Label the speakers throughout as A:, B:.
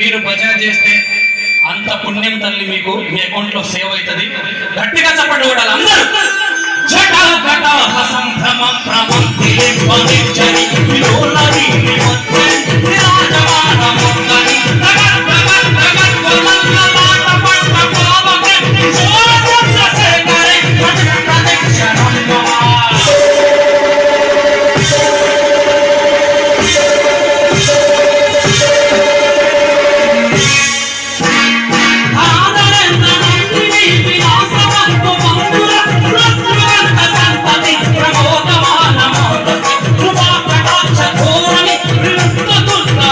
A: మీరు భజన చేస్తే అంత పుణ్యం తల్లి మీకు మీ అకౌంట్ లో సేవ్ అవుతుంది. గట్టిగా చప్పట్లు కొట్టాలి అందరూ. జటా జటా సంభ్రమ ప్రమంతి ధ్వనించని విలోలని విమత్తే విరాజమాన మంగళి తగర్ తగర్ తగర్ కొలంగ మాట పట్ట పావకే సోరచంద్ర శేఖరే భజన ప్రదక్షిణం నమః. ప్రమోదమాన మోదసి కృపా కటాక్ష ధోరణి విముక్త దుర్గా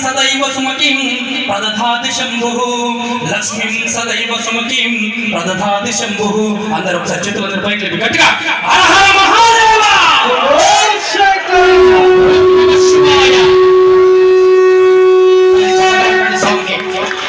A: సదైవ సుమకిం ప్రదధాతి శంభుః లక్ష్మీం సదైవ సుమకిం ప్రదధాతి శంభుః. అందరూ ఒకసారి చేతులందరూ పైకి లేపి గట్టిగా హర హర మహాదేవ.